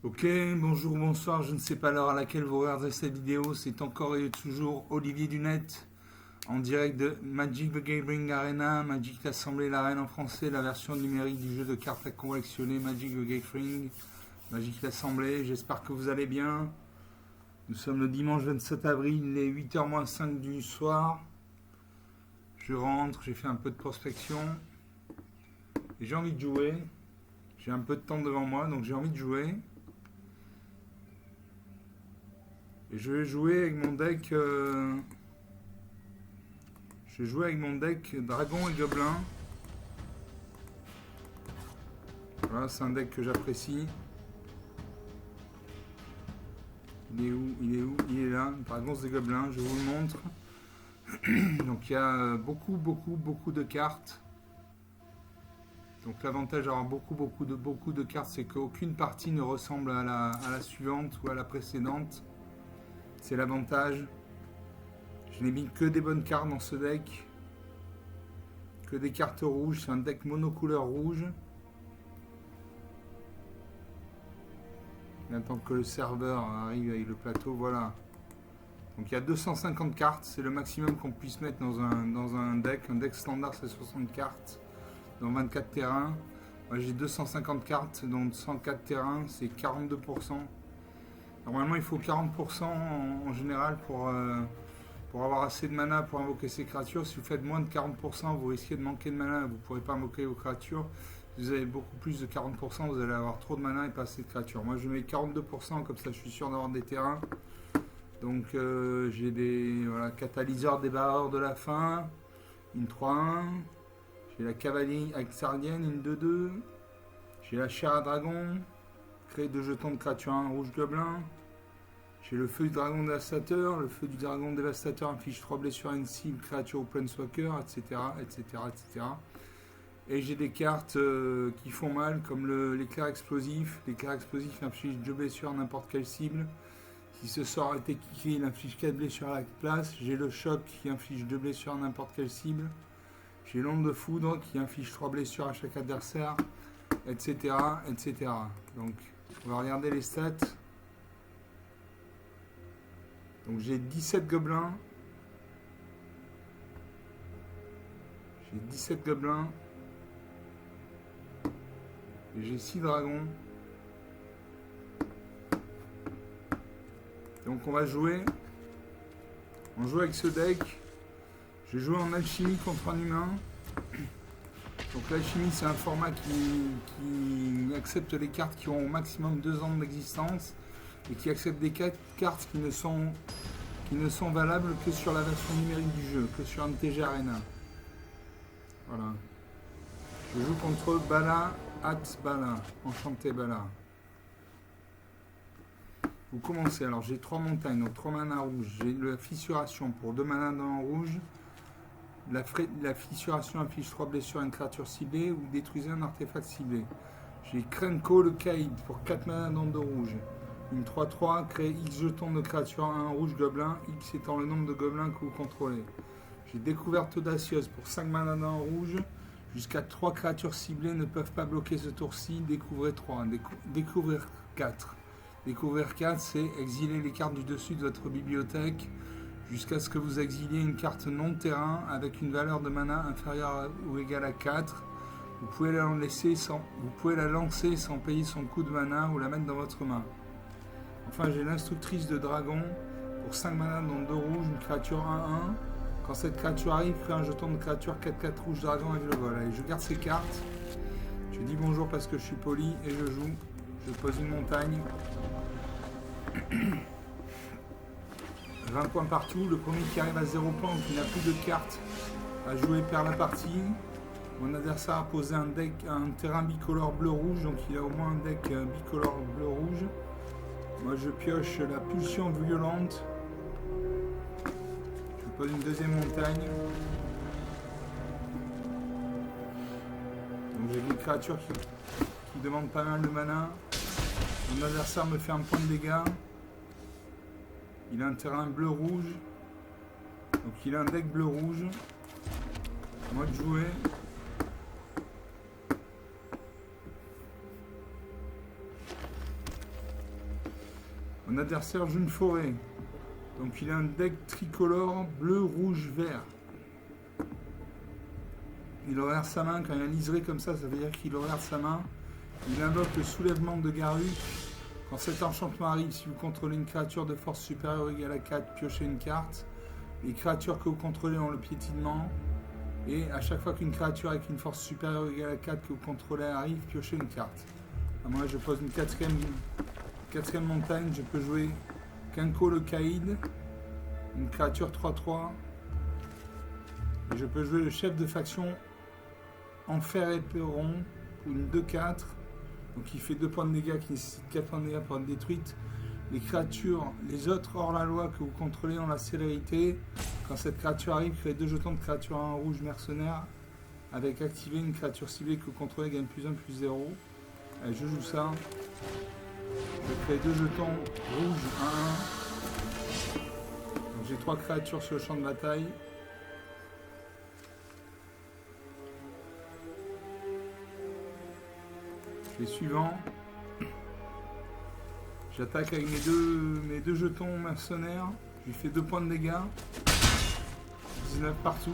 Ok, bonjour, bonsoir, je ne sais pas l'heure à laquelle vous regardez cette vidéo, c'est encore et toujours Olivier Dunette en direct de Magic the Gathering Arena, Magic l'Assemblée, l'arène en français, la version numérique du jeu de cartes à collectionner, Magic the Gathering, Magic l'Assemblée, j'espère que vous allez bien. Nous sommes le dimanche 27 avril, il est 8h-5 du soir. Je rentre, j'ai fait un peu de prospection et j'ai envie de jouer. J'ai un peu de temps devant moi, donc j'ai envie de jouer. Et je vais jouer avec mon deck. Je vais jouer avec mon deck Dragon et Gobelin. Voilà, c'est un deck que j'apprécie. Il est où? Il est où? Il est là. Dragons et Gobelins, je vous le montre. Donc il y a beaucoup de cartes. Donc l'avantage d'avoir beaucoup de cartes, c'est qu'aucune partie ne ressemble à la suivante ou à la précédente. C'est l'avantage. Je n'ai mis que des bonnes cartes dans ce deck. Que des cartes rouges. C'est un deck monocouleur rouge. J'attends que le serveur arrive avec le plateau. Voilà. Donc il y a 250 cartes. C'est le maximum qu'on puisse mettre dans un deck. Un deck standard, c'est 60 cartes. Dans 24 terrains. Moi j'ai 250 cartes. Donc 104 terrains, c'est 42%. Normalement, il faut 40% en général pour avoir assez de mana pour invoquer ces créatures. Si vous faites moins de 40%, vous risquez de manquer de mana, vous ne pourrez pas invoquer vos créatures. Si vous avez beaucoup plus de 40%, vous allez avoir trop de mana et pas assez de créatures. Moi je mets 42%, comme ça je suis sûr d'avoir des terrains. Donc j'ai des catalyseurs débarreurs de la fin, une 3-1. J'ai la cavalerie axardienne, une 2-2. J'ai la chair à dragon, créer 2 jetons de créatures 1 rouge gobelin. J'ai le feu du dragon dévastateur. Le feu du dragon dévastateur inflige 3 blessures à une cible, créature ou planeswalker, etc. etc. Et j'ai des cartes qui font mal, comme l'éclair explosif. L'éclair explosif inflige 2 blessures à n'importe quelle cible. Si ce sort a été kické, il inflige 4 blessures à la place. J'ai le choc qui inflige 2 blessures à n'importe quelle cible. J'ai l'onde de foudre qui inflige 3 blessures à chaque adversaire, etc. etc. Donc, on va regarder les stats. Donc j'ai 17 gobelins. J'ai 17 gobelins. Et j'ai 6 dragons. Donc on va jouer. On joue avec ce deck. Je vais jouer en alchimie contre un humain. Donc l'alchimie c'est un format qui accepte les cartes qui ont au maximum 2 ans d'existence. Et qui accepte des cartes qui ne sont valables que sur la version numérique du jeu, que sur MTG Arena. Voilà. Je joue contre Bala Bala. Enchanté Bala. Vous commencez. Alors j'ai 3 montagnes, donc 3 mana rouges. J'ai la fissuration pour 2 mana dans le rouge. La fissuration inflige 3 blessures à une créature ciblée ou détruisez un artefact ciblé. J'ai Krenko le Caïd pour 4 mana dans le rouge. Une 3-3, crée X jetons de créature 1 rouge gobelin, X étant le nombre de gobelins que vous contrôlez. J'ai découverte audacieuse pour 5 mana dans le rouge. Jusqu'à 3 créatures ciblées ne peuvent pas bloquer ce tour-ci. Découvrez 3. Découvrir 4. Découvrir 4, c'est exiler les cartes du dessus de votre bibliothèque jusqu'à ce que vous exiliez une carte non terrain avec une valeur de mana inférieure ou égale à 4. Vous pouvez la lancer sans payer son coût de mana ou la mettre dans votre main. Enfin, j'ai l'instructrice de dragon pour 5 mana dans 2 rouges, une créature 1-1. Quand cette créature arrive, crée un jeton de créature 4-4 rouge dragon avec le vol. Allez, je garde ces cartes. Je dis bonjour parce que je suis poli et je joue. Je pose une montagne. 20 points partout. Le premier qui arrive à 0 points ou qui n'a plus de cartes à jouer perd la partie. Mon adversaire a posé un terrain bicolore bleu-rouge, donc il a au moins un deck bicolore bleu-rouge. Moi je pioche la pulsion violente. Je pose une deuxième montagne. Donc j'ai des créatures qui demandent pas mal de mana. Mon adversaire me fait un point de dégâts. Il a un terrain bleu-rouge. Donc il a un deck bleu-rouge. Moi de jouer. Mon adversaire joue une forêt. Donc il a un deck tricolore bleu, rouge, vert. Il regarde sa main, quand il a liseré comme ça veut dire qu'il regarde sa main. Il invoque le soulèvement de Garuk. Quand cet enchantement arrive, si vous contrôlez une créature de force supérieure ou égale à 4, piochez une carte. Les créatures que vous contrôlez ont le piétinement. Et à chaque fois qu'une créature avec une force supérieure ou égale à 4 que vous contrôlez arrive, piochez une carte. Alors moi je pose une quatrième montagne, je peux jouer Kenko le Kaïd, une créature 3-3. Et je peux jouer le chef de faction Enfer Éperon, ou une 2-4. Donc il fait 2 points de dégâts qui nécessitent 4 points de dégâts pour être détruite. Les créatures, les autres hors la loi que vous contrôlez ont la célérité. Quand cette créature arrive, créez 2 jetons de créature en rouge mercenaire. Avec activer une créature ciblée que vous contrôlez gagne +1 +0. Allez, je joue ça. Je crée 2 jetons rouge 1-1. Donc j'ai 3 créatures sur le champ de bataille. Les suivants. J'attaque avec mes deux jetons mercenaires. Je lui fais 2 points de dégâts. 19 partout.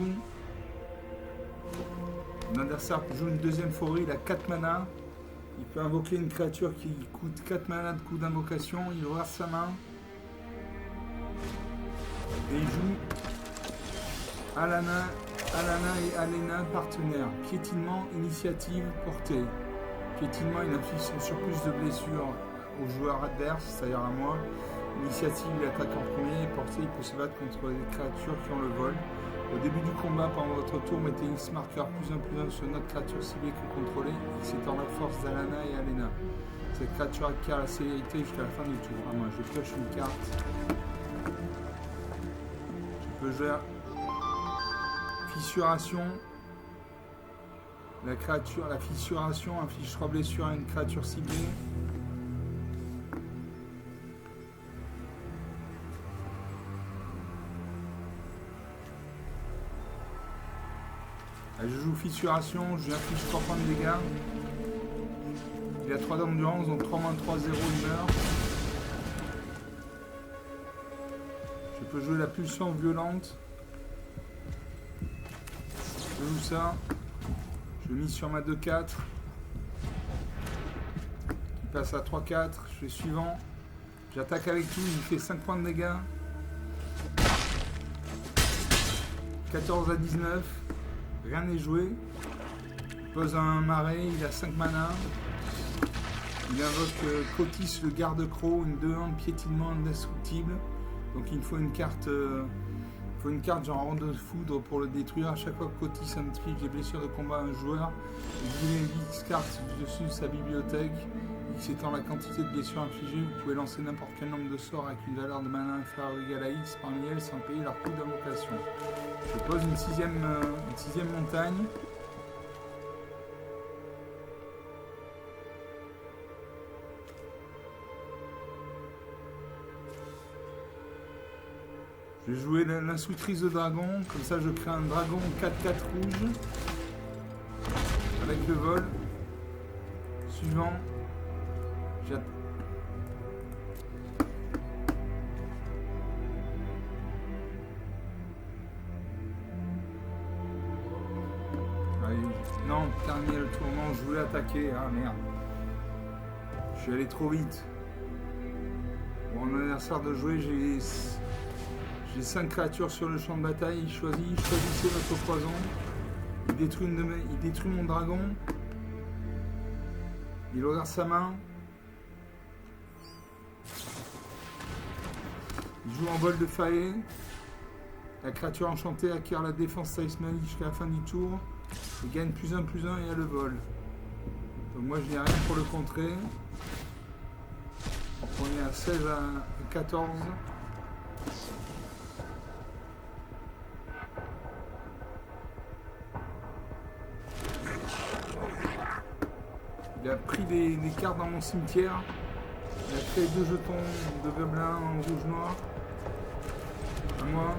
Mon adversaire joue une deuxième forêt, il a 4 mana. Il peut invoquer une créature qui coûte 4 mana de coup d'invocation. Il regarde sa main. Et il joue Alana et Alena partenaires. Piétinement, initiative, portée. Piétinement, il inflige son surplus de blessures aux joueurs adverses, c'est-à-dire à moi. Initiative, il attaque en premier. Portée, il peut se battre contre les créatures qui ont le vol. Au début du combat, pendant votre tour, mettez X marqueur +1/+1 sur notre créature ciblée que vous contrôlez. X étant la force d'Alana et Alena. Cette créature acquiert la célérité jusqu'à la fin du tour. Ah, moi, je pioche une carte. Je peux jouer Fissuration. La fissuration inflige 3 blessures à une créature ciblée. Là, je joue fissuration, je lui inflige 3 points de dégâts. Il a 3 d'endurance, donc 3 -3, 0, il meurt. Je peux jouer la pulsion violente. Je joue ça. Je le mise sur ma 2-4. Il passe à 3-4. Je fais suivant. J'attaque avec tout. Il fait 5 points de dégâts. 14 à 19. Rien n'est joué. Il pose un marais. Il a 5 mana. Il invoque Kotis, le garde-croc. Une 2-1 de piétinement indestructible. Donc il me faut une carte. Une carte genre ronde de foudre pour le détruire. À chaque fois que Kotis inflige des blessures de combat à un joueur, il met X cartes dessus de sa bibliothèque. X étant la quantité de blessures infligées, vous pouvez lancer n'importe quel nombre de sorts avec une valeur de mana inférieure ou égale à X parmi elles sans payer leur coût d'invocation. Je pose une sixième montagne. Je vais jouer l'instructrice de dragon, comme ça je crée un dragon 4-4 rouge avec le vol. Suivant. Non, terminé le tournant, je voulais attaquer. Ah merde. Je suis allé trop vite. Bon, mon adversaire de jouer, j'ai 5 créatures sur le champ de bataille. Choisissez votre poison. Il détruit mon dragon. Il regarde sa main. Il joue en vol de faée. La créature enchantée acquiert la défense talismanique jusqu'à la fin du tour. Il gagne +1/+1 et a le vol. Donc moi je n'ai rien pour le contrer. On est à 16 à 14. Il a pris des cartes dans mon cimetière. Il a créé 2 jetons de gobelins en rouge-noir. À moi.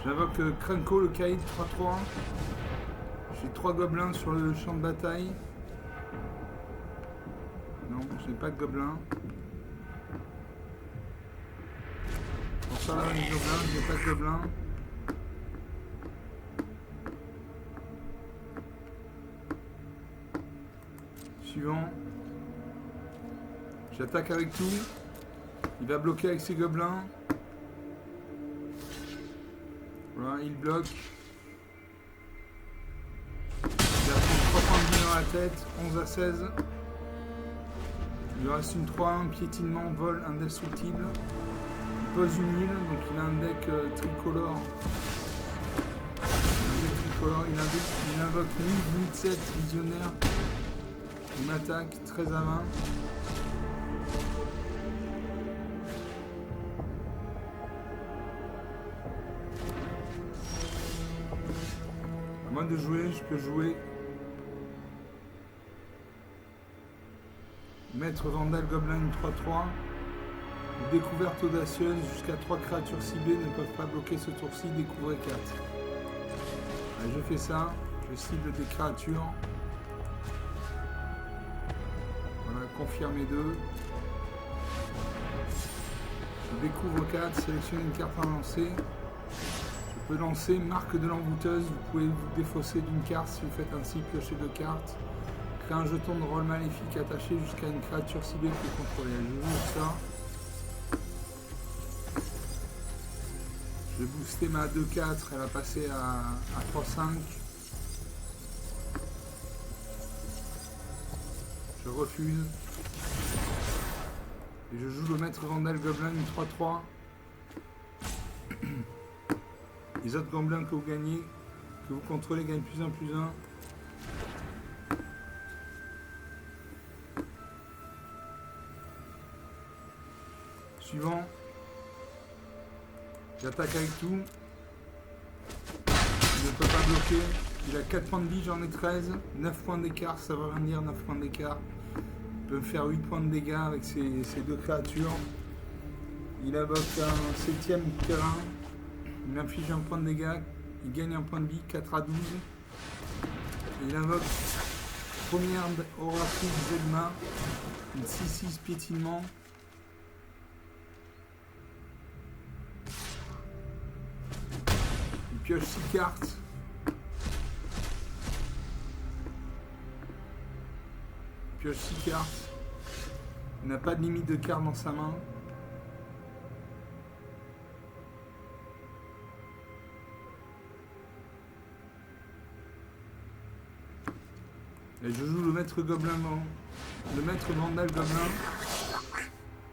J'invoque Krenko, le Kaïd 3-3. J'ai 3 gobelins sur le champ de bataille. Non, je n'ai pas de gobelins. Pour ça là, les gobelins, je n'ai pas de gobelins. Suivant. J'attaque avec tout. Il va bloquer avec ses gobelins. Voilà, il bloque. Il a pris 3 points de vie dans la tête. 11 à 16. Il lui reste une 3-1, piétinement, vol, indestructible. Il pose une île, donc il a un deck tricolore. Il invoque Nid 7 visionnaire. Une attaque 13 à 20. À moins de jouer, je peux jouer Maître Vandal Gobelin 3-3. Découverte audacieuse, jusqu'à 3 créatures ciblées ne peuvent pas bloquer ce tour-ci, découvrez 4. Allez, je fais ça, je cible des créatures. Voilà, confirmer 2. Je découvre 4, sélectionne une carte à lancer. Je peux lancer marque de l'envoûteuse, vous pouvez vous défausser d'une carte si vous faites ainsi, piocher 2 cartes. Créer un jeton de rôle maléfique attaché jusqu'à une créature ciblée que vous contrôlez. Je joue ça. Je vais booster ma 2-4, elle va passer à 3-5. Je refuse. Et je joue le Maître Vandal Gobelin, une 3-3. Les autres gobelins que vous gagnez, que vous contrôlez, gagnent +1/+1. Suivant. J'attaque avec tout. Il ne peut pas bloquer. Il a 4 points de vie, j'en ai 13. 9 points d'écart, ça veut rien dire, 9 points d'écart. Il peut me faire 8 points de dégâts avec ces 2 créatures. Il invoque un 7ème terrain. Il inflige un point de dégâts. Il gagne un point de vie, 4 à 12. Et il invoque première Oratrice Zedma. Une 6-6 piétinement. Il pioche 6 cartes. Il pioche 6 cartes. Il n'a pas de limite de cartes dans sa main. Et je joue le Maître Gobelin, le Maître Vandal Gobelin.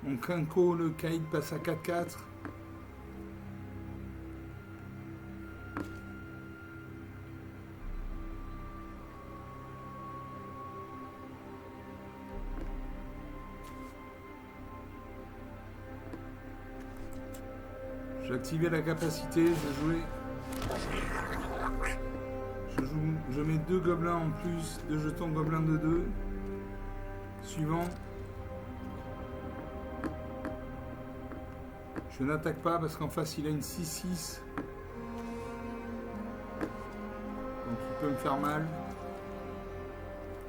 Mon Krenko, le Kaïd, passe à 4-4. J'ai activé la capacité, je mets 2 gobelins en plus, 2 jetons gobelins de 2. Suivant. Je n'attaque pas parce qu'en face il a une 6-6. Donc il peut me faire mal.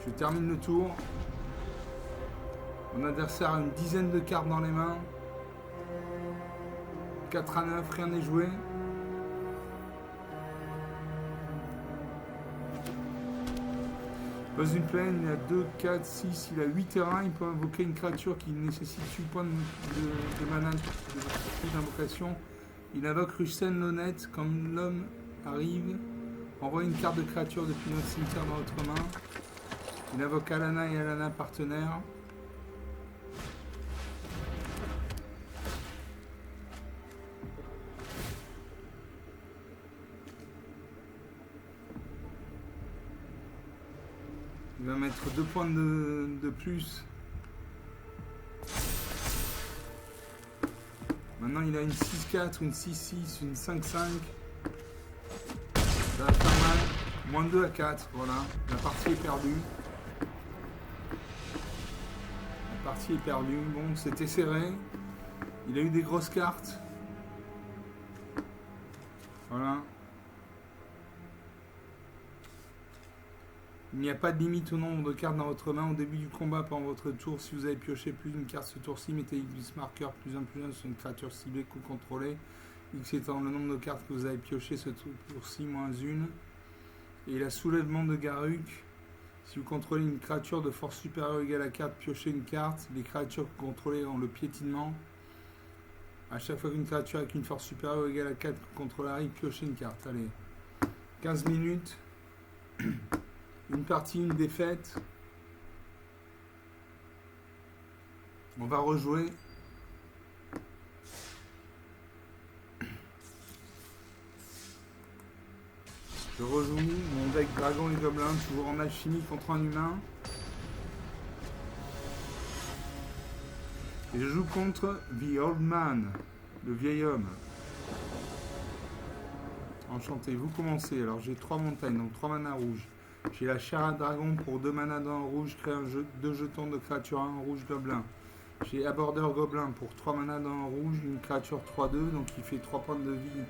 Je termine le tour. Mon adversaire a une dizaine de cartes dans les mains. 4 à 9, rien n'est joué. Pose une plaine, il a 2, 4, 6, il a 8 terrains. Il peut invoquer une créature qui nécessite 8 points de mana d'invocation. Il invoque Rusten l'honnête. Quand l'homme arrive, envoie une carte de créature depuis notre cimetière dans votre main. Il invoque Alana et Alana partenaires. Il va mettre 2 points de plus. Maintenant il a une 6-4, une 6-6, une 5-5. Ça va faire mal. Moins 2 à 4, voilà. La partie est perdue. La partie est perdue. Bon, c'était serré. Il a eu des grosses cartes. Voilà. Il n'y a pas de limite au nombre de cartes dans votre main au début du combat pendant votre tour. Si vous avez pioché plus d'une carte ce tour-ci, mettez X marqueur plus un sur une créature ciblée ou contrôlée. X étant le nombre de cartes que vous avez pioché ce tour-ci moins une. Et la soulèvement de Garruk. Si vous contrôlez une créature de force supérieure ou égale à 4, piochez une carte. Les créatures que vous contrôlez ont le piétinement. À chaque fois qu'une créature avec une force supérieure ou égale à 4 que vous contrôlez arrive, piochez une carte. Allez. 15 minutes. Une partie, une défaite. On va rejouer. Je rejoue mon deck Dragon et Gobelin, toujours en alchimie contre un humain. Et je joue contre The Old Man, le vieil homme. Enchanté, vous commencez. Alors j'ai 3 montagnes, donc 3 manas rouges. J'ai la chair à dragon pour 2 manas dans le rouge, créer 2 jetons de créature 1 rouge gobelin. J'ai Aborder Gobelin pour 3 manas dans le rouge, une créature 3-2, donc il fait 3 points de vie,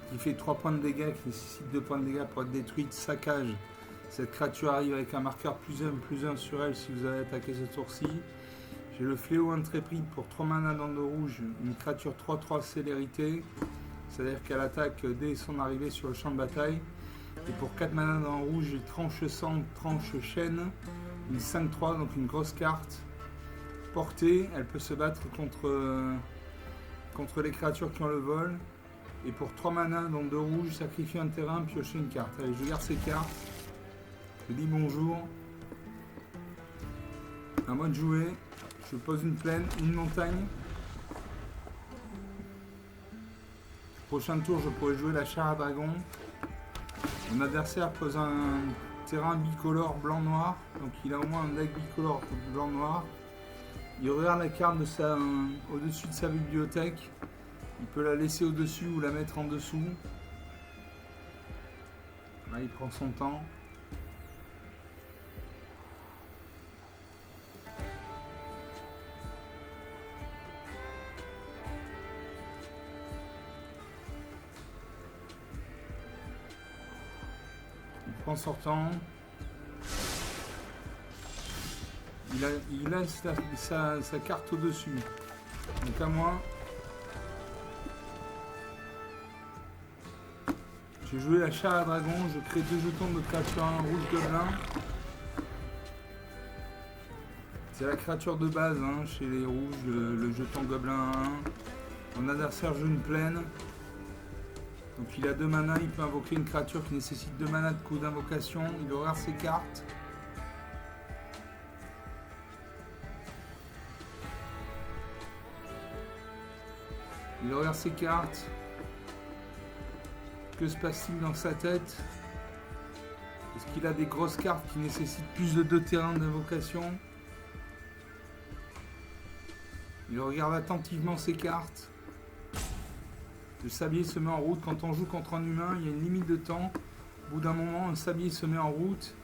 qui fait 3 points de dégâts, qui nécessite 2 points de dégâts pour être détruite, saccage. Cette créature arrive avec un marqueur +1/+1 sur elle si vous avez attaqué ce tour-ci. J'ai le Fléau Intrépide pour 3 manas dans le rouge, une créature 3-3 célérité, c'est-à-dire qu'elle attaque dès son arrivée sur le champ de bataille. Et pour 4 manas dans le rouge, j'ai Tranche Sang, Tranche Chaîne, une 5-3, donc une grosse carte. Portée, elle peut se battre contre les créatures qui ont le vol. Et pour 3 manas dans 2 rouges, sacrifier un terrain, piocher une carte. Allez, je garde ces cartes. Je dis bonjour. À moi de jouer. Je pose une plaine, une montagne. Prochain tour, je pourrais jouer la chair à dragon. Mon adversaire pose un terrain bicolore blanc-noir. Donc il a au moins un deck bicolore blanc-noir. Il regarde la carte au-dessus de sa bibliothèque. Il peut la laisser au-dessus ou la mettre en dessous. Là, il prend son temps. Il prend son temps. Il a sa carte au-dessus. Donc à moi. J'ai joué la chair à dragon, je crée 2 jetons de créature 1 rouge gobelin. C'est la créature de base hein, chez les rouges, le jeton gobelin 1. Mon adversaire joue une plaine. Donc il a 2 manas, il peut invoquer une créature qui nécessite 2 manas de coup d'invocation. Il regarde ses cartes. Il regarde ses cartes. Que se passe-t-il dans sa tête? Est-ce qu'il a des grosses cartes qui nécessitent plus de 2 terrains d'invocation? Il regarde attentivement ses cartes. Le sablier se met en route. Quand on joue contre un humain, il y a une limite de temps. Au bout d'un moment, un sablier se met en route.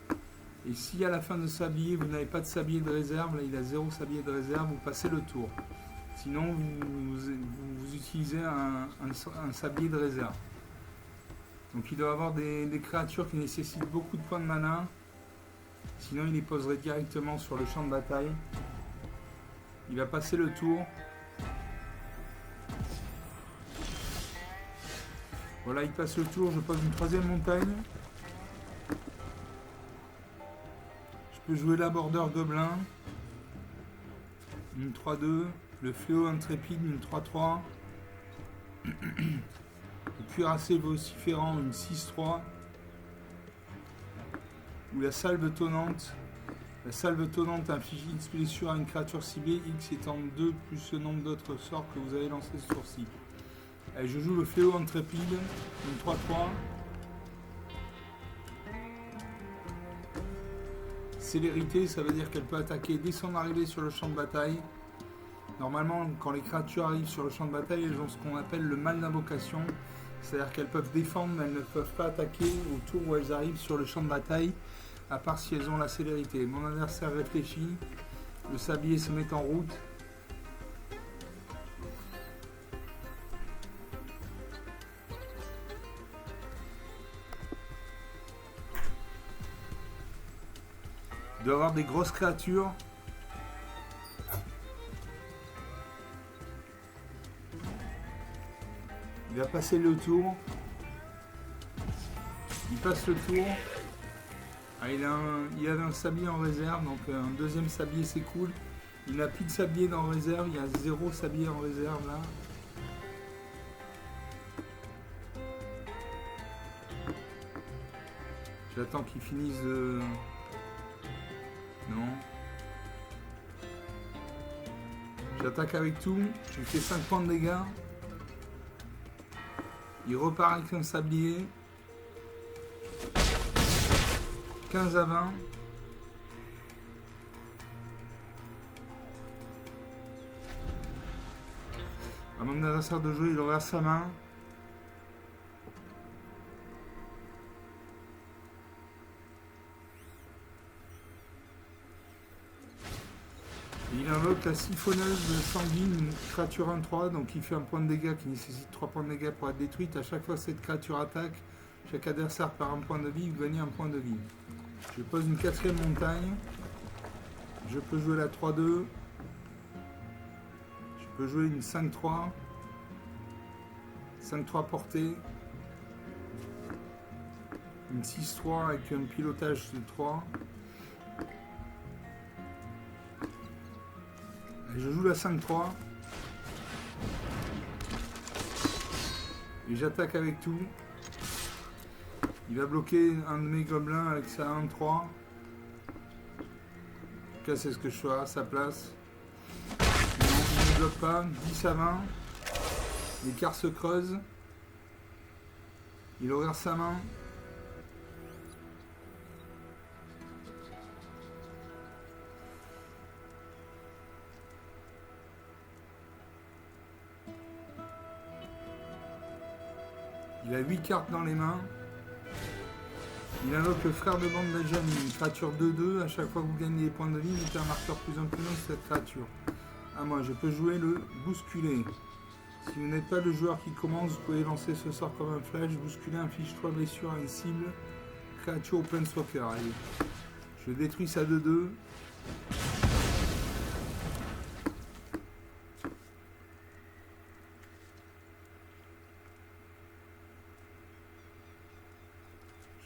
Et si à la fin de sablier, vous n'avez pas de sablier de réserve, là il a 0 sablier de réserve, vous passez le tour. Sinon, vous utilisez un sablier de réserve. Donc il doit avoir des créatures qui nécessitent beaucoup de points de mana. Sinon il les poserait directement sur le champ de bataille. Il va passer le tour. Voilà, il passe le tour. Je pose une 3e montagne. Je peux jouer l'Aborder Gobelin. Une 3-2. Le Fléau Intrépide, une 3-3. Le Cuirassé Vociférant, une 6-3. Ou la Salve Tonnante. La Salve Tonnante inflige X blessure à une créature ciblée, X étant 2 plus le nombre d'autres sorts que vous avez lancé ce tour-ci. Allez, je joue le Fléau Intrépide, une 3-3. Célérité, ça veut dire qu'elle peut attaquer dès son arrivée sur le champ de bataille. Normalement, quand les créatures arrivent sur le champ de bataille, elles ont ce qu'on appelle le mal d'invocation. C'est-à-dire qu'elles peuvent défendre, mais elles ne peuvent pas attaquer au tour où elles arrivent sur le champ de bataille, à part si elles ont la célérité. Mon adversaire réfléchit, le sablier se met en route. doit avoir des grosses créatures. Il va passer le tour. Il passe le tour. Ah, il avait un sablier en réserve, donc un deuxième sablier c'est cool. Il n'a plus de sablier en réserve, il y a 0 sablier en réserve là. J'attends qu'il finisse de... Non. J'attaque avec tout, je lui fais 5 points de dégâts. Il repart avec un sablier. 15 à 20. À mon adversaire de jouer, il aura sa main. Et il invoque la siphonneuse sanguine, une créature 1-3, donc il fait un point de dégâts qui nécessite 3 points de dégâts pour être détruite. À chaque fois que cette créature attaque, chaque adversaire perd un point de vie, vous gagnez un point de vie. Je pose une 4e montagne. Je peux jouer la 3-2. Je peux jouer une 5-3. 5-3 portée. Une 6-3 avec un pilotage de 3. Et je joue la 5-3. Et j'attaque avec tout. Il va bloquer un de mes gobelins avec sa 1-3. En tout cas, c'est ce que je ferai à sa place. Non, il ne bloque pas. 10 à 20. L'écart se creuse. Il regarde sa main. Il a 8 cartes dans les mains. Il invoque le frère de bande d'Ajan, une créature 2-2. À chaque fois que vous gagnez des points de vie, mettez un marqueur plus en plus long sur cette créature. À moi, je peux jouer le bousculer. Si vous n'êtes pas le joueur qui commence, vous pouvez lancer ce sort comme un flash. Bousculer inflige 3 blessures à une cible. Créature au planeswalker. Allez. Je détruis sa 2-2.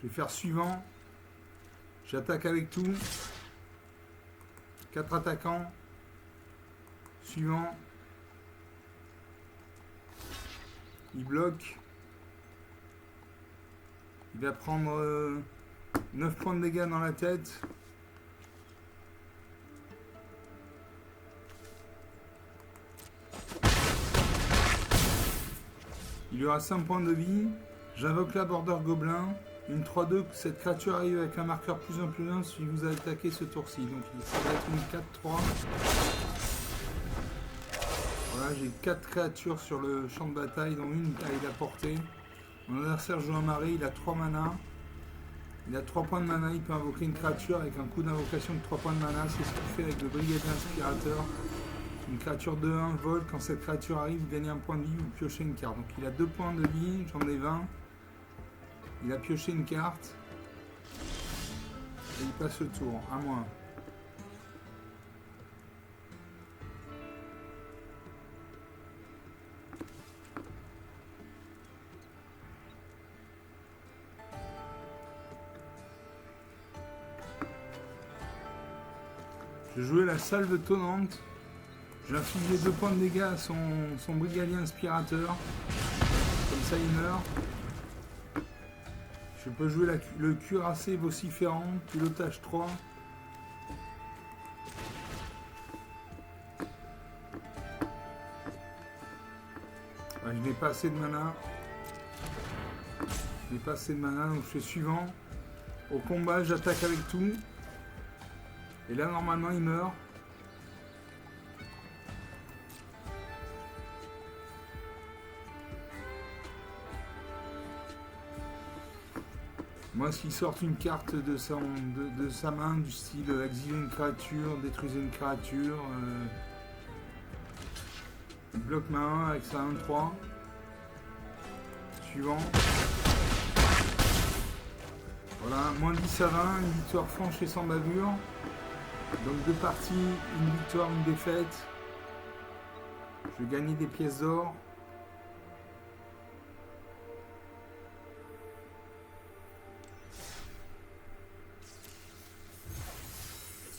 Je vais faire suivant. J'attaque avec tout. 4 attaquants. Suivant. Il bloque. Il va prendre 9 points de dégâts dans la tête. Il y aura 5 points de vie. J'invoque la border gobelin. Une 3-2, cette créature arrive avec un marqueur plus 1 plus 1 si vous attaquez ce tour-ci. Donc ça va être une 4-3. Voilà, j'ai 4 créatures sur le champ de bataille, dont une avec la portée. Mon adversaire joue un marais, il a 3 mana. Il a 3 points de mana, il peut invoquer une créature avec un coup d'invocation de 3 points de mana. C'est ce qu'il fait avec le brigadier inspirateur. Une créature de 1 vole, quand cette créature arrive, vous gagnez un point de vie, vous piochez une carte. Donc il a 2 points de vie, j'en ai 20. Il a pioché une carte. Et il passe le tour, à moi. Je jouais la salve tonnante. J'ai infligé 2 points de dégâts à son brigadier inspirateur. Comme ça il meurt. Je peux jouer le cuirassé vociférant, pilotage 3. Je n'ai pas assez de mana. Je n'ai pas assez de mana, donc je fais suivant. Au combat, j'attaque avec tout. Et là, normalement, il meurt. Moi, s'il sort une carte de sa main, du style exiler une créature, détruisez une créature, il bloque ma 1 avec sa 1-3. Suivant. Voilà, moins 10 à 20, une victoire franche et sans bavure. Donc 2 parties, une victoire, une défaite. Je vais gagner des pièces d'or.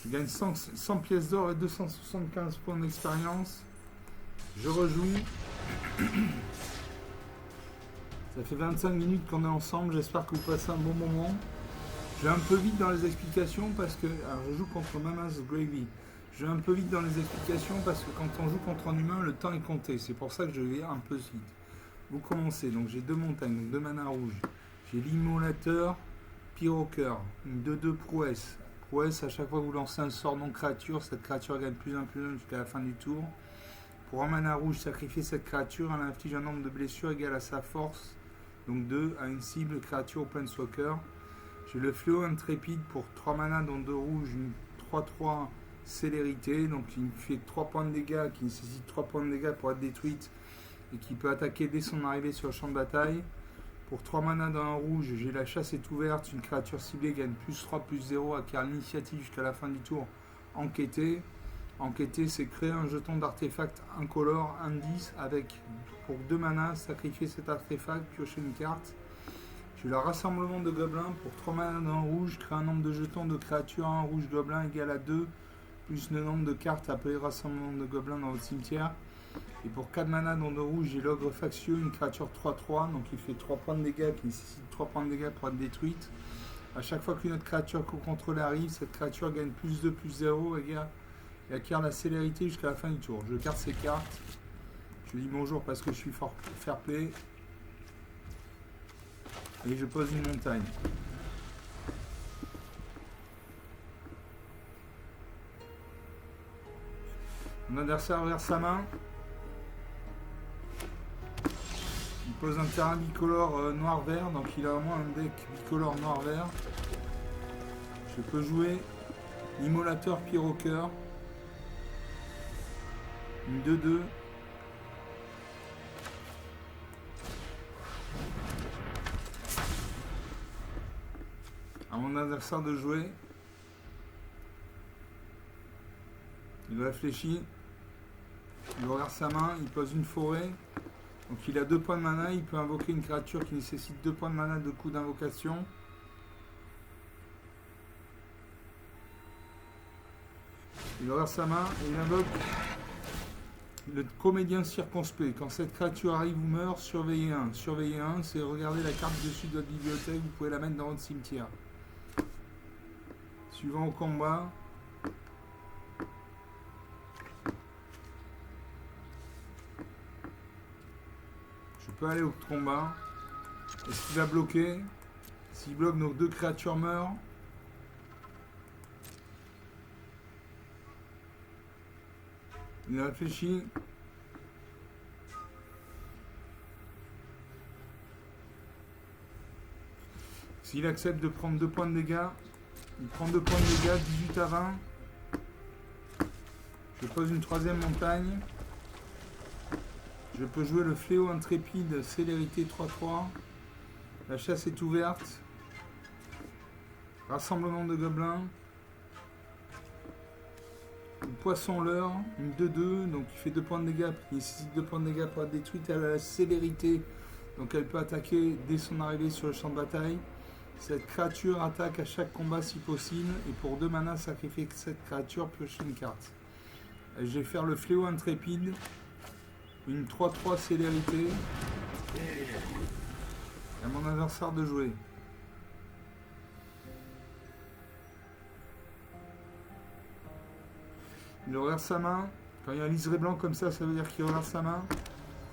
Je gagne 100 pièces d'or et 275 points d'expérience. Je rejoue. Ça fait 25 minutes qu'on est ensemble. J'espère que vous passez un bon moment. Je vais un peu vite dans les explications parce que... Alors je joue contre Mama's Gravy. Je vais un peu vite dans les explications parce que quand on joue contre un humain, le temps est compté. C'est pour ça que je vais un peu vite. Vous commencez. Donc j'ai 2 montagnes, donc 2 manas rouges. J'ai l'immolateur, Pyroker. Une 2-2 prouesse. Prouesse, à chaque fois que vous lancez un sort non créature, cette créature gagne plus 1 jusqu'à la fin du tour. Pour un mana rouge, sacrifier cette créature, elle inflige un nombre de blessures égal à sa force. Donc 2 à une cible créature au Planeswalker. J'ai le fléau intrépide pour 3 manas dont 2 rouges, une 3-3 célérité, donc il me fait 3 points de dégâts, qui nécessite 3 points de dégâts pour être détruite et qui peut attaquer dès son arrivée sur le champ de bataille. Pour 3 manas dans un rouge, j'ai la chasse est ouverte, une créature ciblée gagne plus 3 plus 0, acquiert l'initiative jusqu'à la fin du tour, enquêter. Enquêter, c'est créer un jeton d'artefact incolore, indice, avec pour 2 manas, sacrifier cet artefact, piocher une carte. J'ai le rassemblement de gobelins pour 3 manas dans un rouge, créer un nombre de jetons de créatures en rouge gobelin égal à 2, plus le nombre de cartes appelées rassemblement de gobelins dans votre cimetière. Et pour 4 manas dans 2 rouges, j'ai l'ogre factieux, une créature 3-3, donc il fait 3 points de dégâts, qui nécessite 3 points de dégâts pour être détruite. A chaque fois qu'une autre créature que vous contrôlez arrive, cette créature gagne plus 2 plus 0 et acquiert la célérité jusqu'à la fin du tour. Je garde ces cartes. Je dis bonjour parce que je suis fair play. Et je pose une montagne. Mon adversaire ouvre sa main. Il pose un terrain bicolore noir-vert, donc il a au moins un deck bicolore noir-vert. Je peux jouer immolateur Pyroker. Une 2-2. À mon adversaire de jouer. Il réfléchit. Il regarde sa main. Il pose une forêt. Donc il a 2 points de mana. Il peut invoquer une créature qui nécessite 2 points de mana de coup d'invocation. Il regarde sa main et il invoque le comédien circonspect. Quand cette créature arrive ou meurt, surveillez un. Surveillez un, c'est regarder la carte dessus de votre bibliothèque. Vous pouvez la mettre dans votre cimetière. Suivant au combat. Je peux aller au combat. Est-ce qu'il va bloquer? S'il bloque, nos 2 créatures meurent. Il réfléchit. S'il accepte de prendre 2 points de dégâts, il prend 2 points de dégâts, 18 à 20. Je pose une 3e montagne. Je peux jouer le fléau intrépide, célérité 3-3. La chasse est ouverte. Rassemblement de gobelins. Le poisson leurre, une 2-2, donc il fait 2 points de dégâts. Il nécessite 2 points de dégâts pour être détruite. Elle a la célérité, donc elle peut attaquer dès son arrivée sur le champ de bataille. Cette créature attaque à chaque combat si possible. Et pour 2 manas, sacrifier cette créature, piocher une carte. Et je vais faire le fléau intrépide. Une 3-3 célérité. Et à mon adversaire de jouer. Il regarde sa main. Quand il y a un liseré blanc comme ça veut dire qu'il regarde sa main.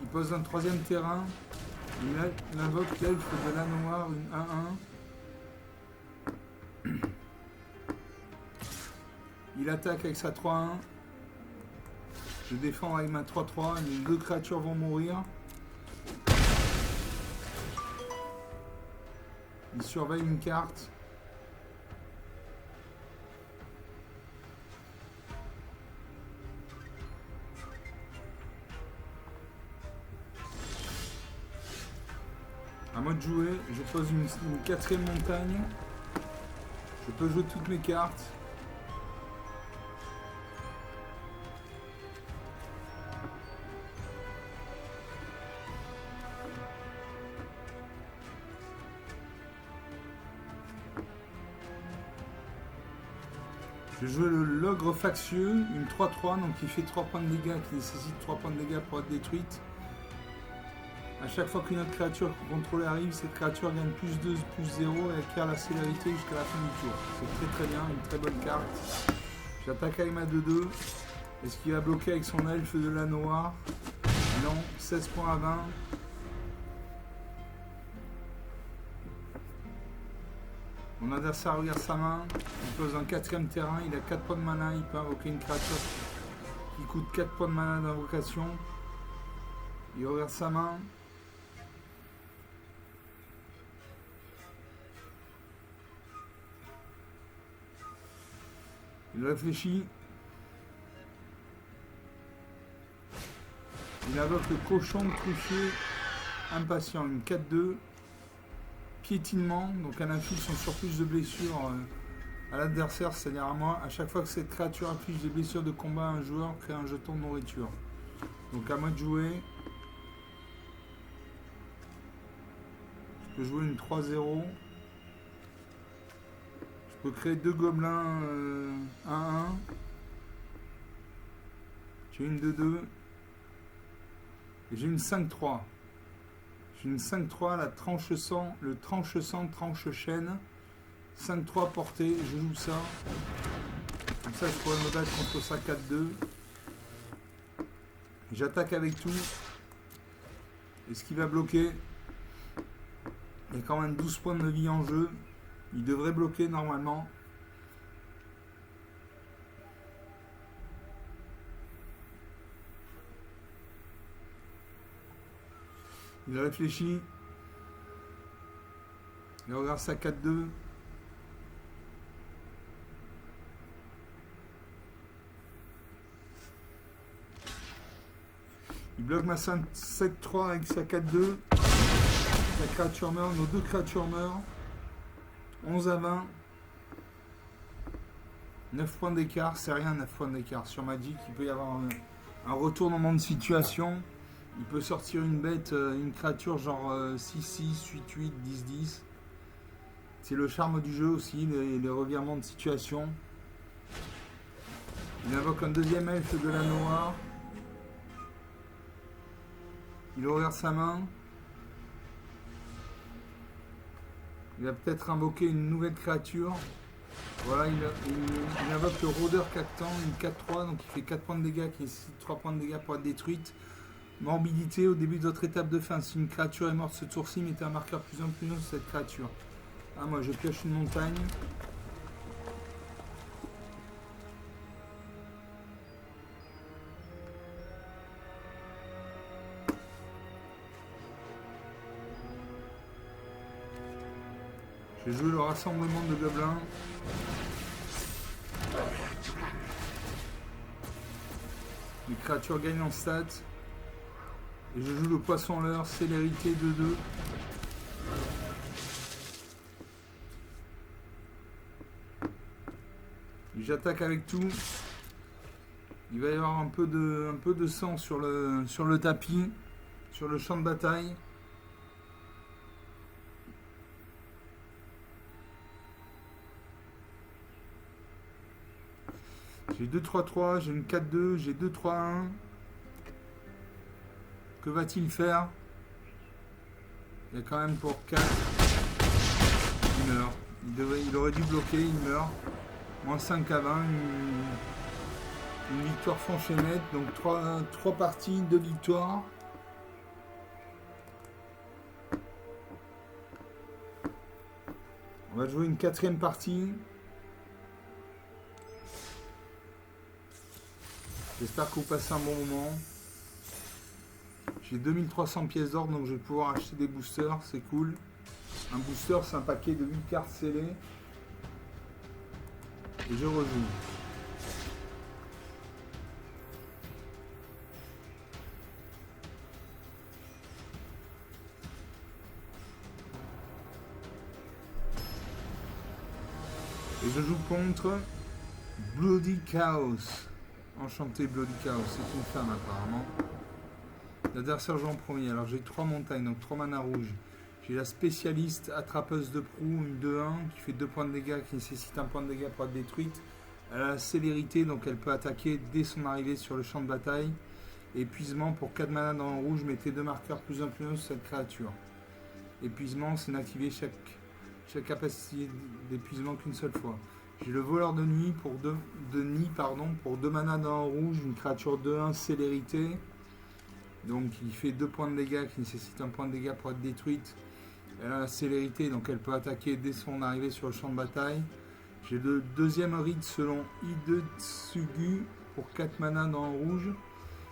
Il pose un 3e terrain. Il invoque l'elfe de la noire, une 1-1. Il attaque avec sa 3-1. Je défends avec ma 3-3. Les 2 créatures vont mourir. Il surveille une carte. À moi de jouer, je pose une 4e montagne. Je peux jouer toutes mes cartes. Je vais jouer le Logre Factieux, une 3-3, donc il fait 3 points de dégâts, qui nécessite 3 points de dégâts pour être détruite. A chaque fois qu'une autre créature contrôlée arrive, cette créature gagne plus 2, plus 0 et acquiert la célérité jusqu'à la fin du tour. C'est très très bien, une très bonne carte. J'attaque avec ma 2-2. Est-ce qu'il va bloquer avec son elfe de la noire? Non, 16 points à 20. Mon adversaire regarde sa main, il pose un 4ème terrain, il a 4 points de mana, il peut invoquer une créature qui coûte 4 points de mana d'invocation. Il regarde sa main. Il réfléchit. Il invoque le cochon de crucher impatient, une 4-2. Piétinement, donc elle inflige son surplus de blessures à l'adversaire, c'est-à-dire à moi. À chaque fois que cette créature inflige des blessures de combat à un joueur, crée un jeton de nourriture. Donc à moi de jouer. Je peux jouer une 3-0. Je peux créer 2 gobelins 1-1. J'ai une 2-2. Et j'ai une 5-3. J'ai une 5-3, la tranche sang, le tranche sang, tranche chaîne. 5-3 portée, je joue ça. Comme ça, je pourrais me battre contre ça 4-2. J'attaque avec tout. Est-ce qu'il va bloquer? Il y a quand même 12 points de vie en jeu. Il devrait bloquer normalement. Il réfléchit. Il regarde sa 4-2. Il bloque ma 7-3 avec sa 4-2. La créature meurt, nos 2 créatures meurent. 11 à 20. 9 points d'écart, c'est rien 9 points d'écart. Sur Magic, il peut y avoir un retournement de situation. Il peut sortir une bête, une créature genre 6-6, 8-8, 10-10. C'est le charme du jeu aussi, les revirements de situation. Il invoque un 2e elfe de la noire. Il regarde sa main. Il va peut-être invoquer une nouvelle créature. Voilà, il invoque le rôdeur cactant, une 4-3, donc il fait 4 points de dégâts, qui nécessite 3 points de dégâts pour être détruite. Morbidité, au début de votre étape de fin. Si une créature est morte ce tour-ci, mettez un marqueur plus 1 plus 1 sur cette créature. Ah, moi je pioche une montagne. Je joue le rassemblement de gobelins. Les créatures gagnent en stats. Et je joue le poisson leurre, célérité 2-2. J'attaque avec tout. Il va y avoir un peu de sang sur le tapis, sur le champ de bataille. J'ai 2-3-3, j'ai une 4-2, j'ai 2-3-1. Que va-t-il faire? Il y a quand même pour 4. Il meurt. Il aurait dû bloquer, il meurt. Moins 5 à 20. Une victoire franche et nette. Donc 3 parties, 2 victoires. On va jouer une 4e partie. J'espère que vous passez un bon moment. J'ai 2300 pièces d'or, donc je vais pouvoir acheter des boosters, c'est cool. Un booster, c'est un paquet de 8 cartes scellées. Et je rejoue. Et je joue contre Bloody Chaos. Enchanté Bloody Chaos, c'est une femme apparemment. L'adversaire joue en premier. Alors j'ai 3 montagnes, donc 3 mana rouges. J'ai la spécialiste attrapeuse de proue, une 2-1 qui fait 2 points de dégâts, qui nécessite un point de dégâts pour être détruite. Elle a la célérité, donc elle peut attaquer dès son arrivée sur le champ de bataille. Épuisement, pour 4 mana dans le rouge, mettez 2 marqueurs plus 1 sur cette créature. Épuisement, c'est d'activer chaque capacité d'épuisement qu'une seule fois. J'ai le voleur de nuit pour 2 mana dans le rouge, une créature 2-1 célérité. Donc il fait 2 points de dégâts qui nécessite un point de dégâts pour être détruite. Elle a la célérité, donc elle peut attaquer dès son arrivée sur le champ de bataille. J'ai le deuxième rite selon Hidetsugu pour 4 mana dans le rouge.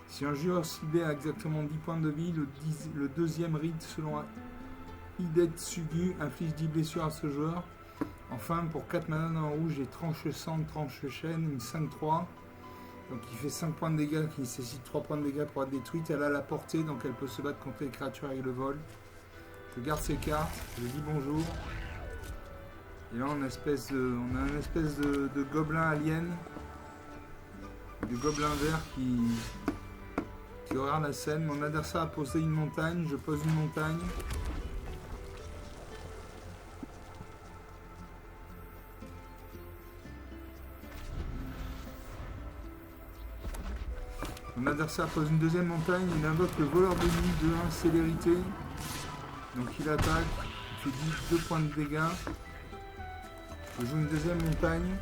Si un joueur ciblé a exactement 10 points de vie, le deuxième rite selon Hidetsugu inflige 10 blessures à ce joueur. Enfin, pour 4 mana dans le rouge, j'ai tranche sang, tranche chaîne, une 5-3. Donc il fait 5 points de dégâts qui nécessite 3 points de dégâts pour être détruite. Elle a la portée, donc elle peut se battre contre les créatures avec le vol. Je garde ses cartes, je dis bonjour. Et là on a un espèce de gobelin alien. De gobelin vert qui regarde la scène. Mon adversaire a posé une montagne, je pose une montagne. Mon adversaire pose une deuxième montagne, il invoque le voleur de nuit de 1 célérité. Donc il attaque, il fait 2 points de dégâts. Je joue une deuxième montagne.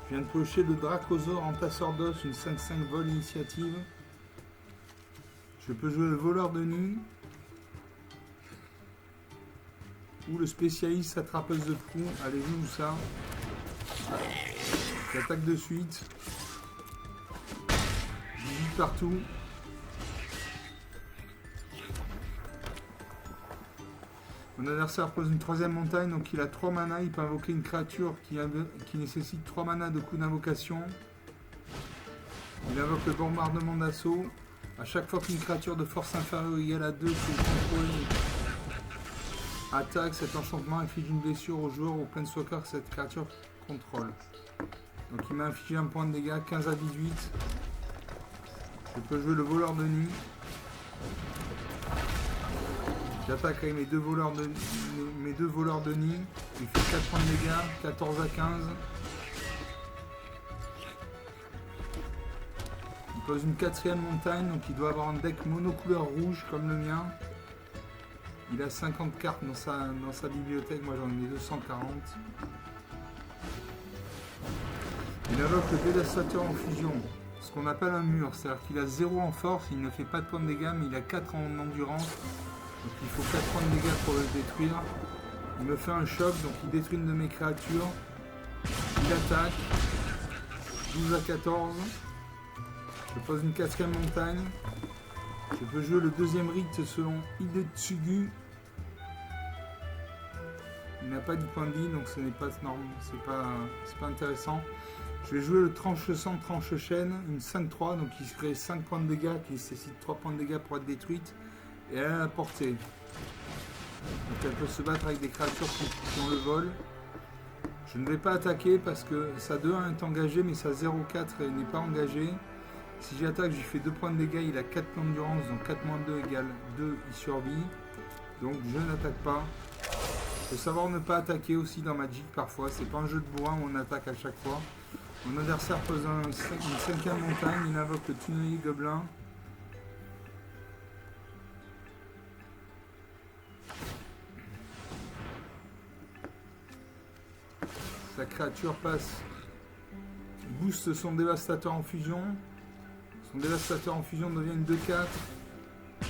Je viens de piocher le Dracosaure entasseur d'os, une 5-5 vol initiative. Je peux jouer le voleur de nuit. Ou le spécialiste attrapeuse de proue. Allez, joue ça. J'attaque de suite. Partout. Mon adversaire pose une troisième montagne, donc il a 3 mana, il peut invoquer une créature qui nécessite 3 mana de coup d'invocation. Il invoque le bombardement d'assaut. À chaque fois qu'une créature de force inférieure ou égale à 2 que contrôle attaque, cet enchantement inflige une blessure au joueur ou au planeswalker que cette créature contrôle. Donc il m'a infligé un point de dégâts, 15 à 18. Je peux jouer le voleur de nuit. J'attaque avec mes deux voleurs de nuit. Il fait 4 points de dégâts, 14 à 15. Il pose une 4e montagne, donc il doit avoir un deck monocouleur rouge comme le mien. Il a 50 cartes dans sa bibliothèque, moi j'en ai 240. Il invoque le dévastateur en fusion. Ce qu'on appelle un mur, c'est-à-dire qu'il a 0 en force, il ne fait pas de points de dégâts, mais il a 4 en endurance, donc il faut 4 points de dégâts pour le détruire. Il me fait un choc, donc il détruit une de mes créatures. Il attaque, 12 à 14. Je pose une 4e montagne. Je peux jouer le deuxième rite selon Hidetsugu. Il n'a pas 10 points de vie, donc ce n'est pas normal, c'est pas intéressant. Je vais jouer le tranche sang, tranche chaîne, une 5-3, donc il se crée 5 points de dégâts qui nécessite 3 points de dégâts pour être détruite. Et elle a la portée. Donc elle peut se battre avec des créatures qui ont le vol. Je ne vais pas attaquer parce que sa 2-1 est engagée, mais sa 0-4 n'est pas engagée. Si j'attaque, je lui fais 2 points de dégâts, il a 4 points d'endurance, donc 4 moins 2 égale 2, il survit. Donc je n'attaque pas. Il faut savoir ne pas attaquer aussi dans Magic parfois, c'est pas un jeu de bourrin où on attaque à chaque fois. Mon adversaire pose une 5e montagne, il invoque le tunnelier gobelin. Sa créature passe, booste son dévastateur en fusion. Son dévastateur en fusion devient une 2-4. Il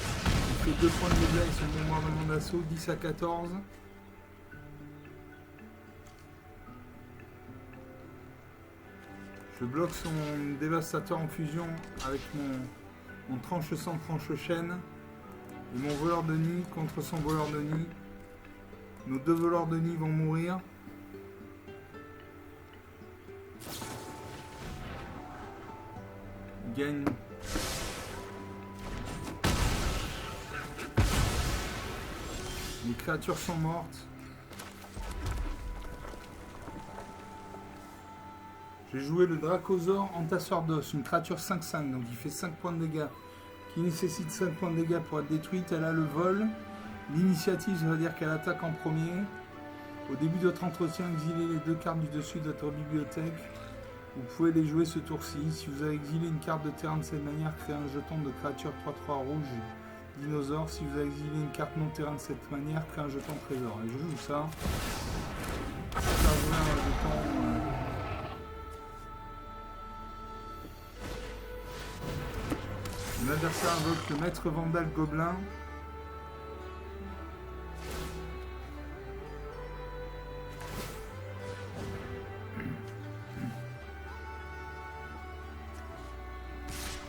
fait 2 points de dégâts avec son bombardement d'assaut, 10 à 14. Je bloque son dévastateur en fusion avec mon tranche sang, tranche chaîne. Et mon voleur de nuit contre son voleur de nuit. Nos 2 voleurs de nuit vont mourir. Il gagne. Les créatures sont mortes. J'ai joué le Dracosaur entasseur d'os, une créature 5-5, donc il fait 5 points de dégâts, qui nécessite 5 points de dégâts pour être détruite. Elle a le vol. L'initiative, ça veut dire qu'elle attaque en premier. Au début de votre entretien, exilez les 2 cartes du dessus de votre bibliothèque. Vous pouvez les jouer ce tour-ci. Si vous avez exilé une carte de terrain de cette manière, créez un jeton de créature 3-3 rouge dinosaure. Si vous avez exilé une carte non terrain de cette manière, créez un jeton trésor. Et je joue ça. Je vais faire jouer un jeton. L'adversaire invoque le maître vandal gobelin.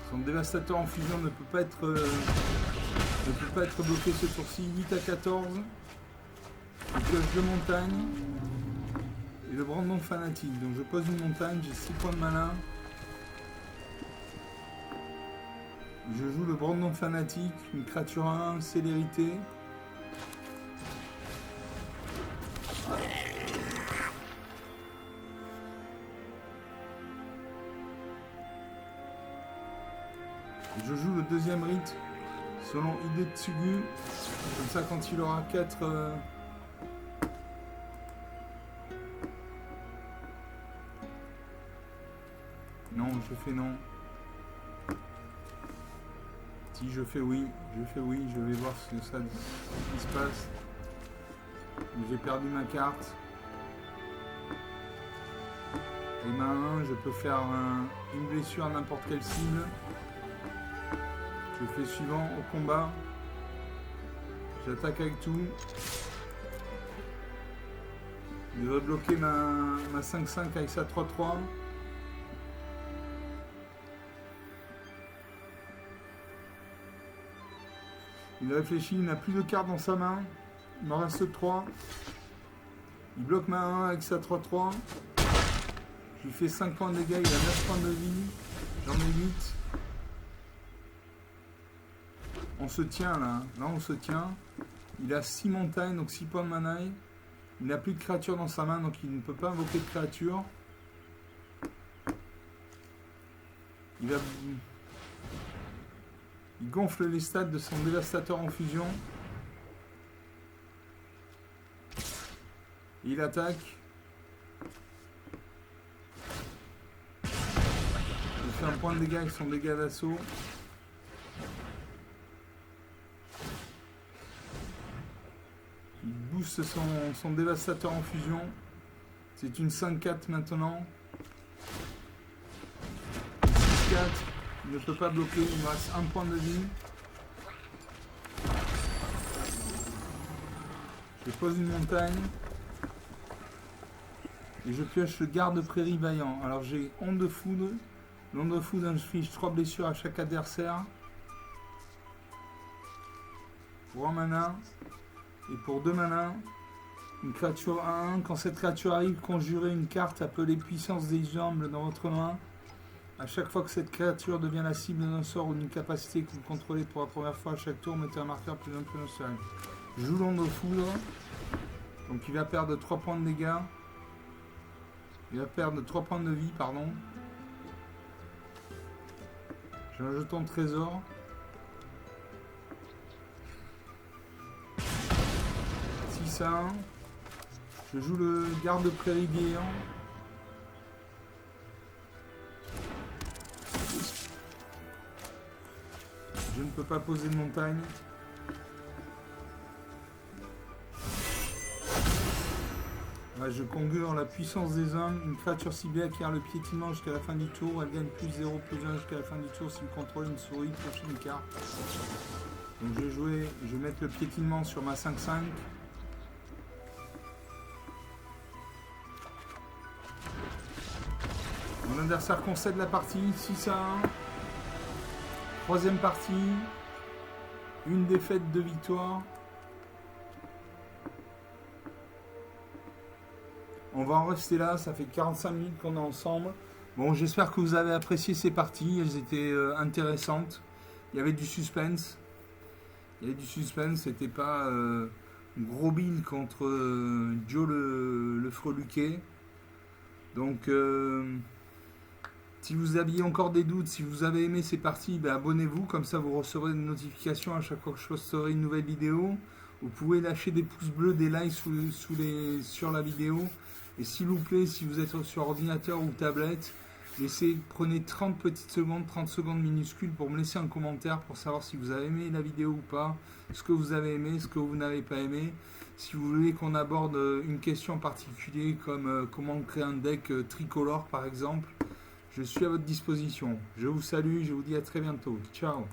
Son dévastateur en fusion ne peut pas être bloqué ce tour-ci. 8 à 14. Le pioche de montagne. Et le Brandon fanatique. Donc je pose une montagne, j'ai 6 points de malin. Je joue le Brandon fanatique, une créature 1, célérité. Je joue le deuxième rite selon Hidetsugu. Comme ça, quand il aura 4... Non, je fais non. Si je fais oui, je vais voir ce que ça ce qui se passe. J'ai perdu ma carte. Et ma 1, je peux faire une blessure à n'importe quelle cible. Je fais suivant au combat. J'attaque avec tout. Il va bloquer ma 5-5 avec sa 3-3. Il réfléchit, il n'a plus de cartes dans sa main. Il m'en reste 3. Il bloque ma 1 avec sa 3-3. Je lui fais 5 points de dégâts, il a 9 points de vie. J'en ai 8. On se tient là. Là on se tient. Il a 6 montagnes, donc 6 points de manaille. Il n'a plus de créature dans sa main, donc il ne peut pas invoquer de créature. Il gonfle les stats de son dévastateur en fusion. Il attaque. Il fait un point de dégâts avec son dégât d'assaut. Il booste son dévastateur en fusion. C'est une 5-4 maintenant. 6-4. Il ne peut pas bloquer, il me reste 1 point de vie. Je pose une montagne. Et je pioche le garde prairie vaillant. Alors j'ai onde de foudre. L'onde de foudre inflige 3 blessures à chaque adversaire. Pour 1 mana. Et pour 2 mana, une créature 1-1. Quand cette créature arrive, conjurez une carte appelée puissance des jambes dans votre main. A chaque fois que cette créature devient la cible d'un sort ou d'une capacité que vous contrôlez pour la première fois à chaque tour, mettez un marqueur plus 1 plus 1 sur elle. Je joue l'onde de foudre. Donc il va perdre 3 points de dégâts. Il va perdre 3 points de vie, pardon. J'ai un jeton de trésor. Ça. Je joue le garde prairie vaillant. Je ne peux pas poser de montagne. Là, je conjure la puissance des hommes. Une créature ciblée acquiert le piétinement jusqu'à la fin du tour. Elle gagne plus 0, plus 1 jusqu'à la fin du tour si vous contrôlez une souris. Prochaine carte. Donc je vais mettre le piétinement sur ma 5-5. Mon adversaire concède la partie, 6 à 1. Troisième partie. Une défaite, 2 victoires. On va en rester là, ça fait 45 minutes qu'on est ensemble. Bon, j'espère que vous avez apprécié ces parties, elles étaient intéressantes. Il y avait du suspense. C'était pas gros bill contre Joe le freluquet. Donc... Si vous aviez encore des doutes, si vous avez aimé ces parties, ben abonnez-vous, comme ça vous recevrez des notifications à chaque fois que je posterai une nouvelle vidéo. Vous pouvez lâcher des pouces bleus, des likes sur la vidéo. Et s'il vous plaît, si vous êtes sur ordinateur ou tablette, prenez 30 petites secondes, 30 secondes minuscules pour me laisser un commentaire pour savoir si vous avez aimé la vidéo ou pas, ce que vous avez aimé, ce que vous n'avez pas aimé. Si vous voulez qu'on aborde une question en particulier comme comment créer un deck tricolore par exemple, je suis à votre disposition. Je vous salue, je vous dis à très bientôt. Ciao.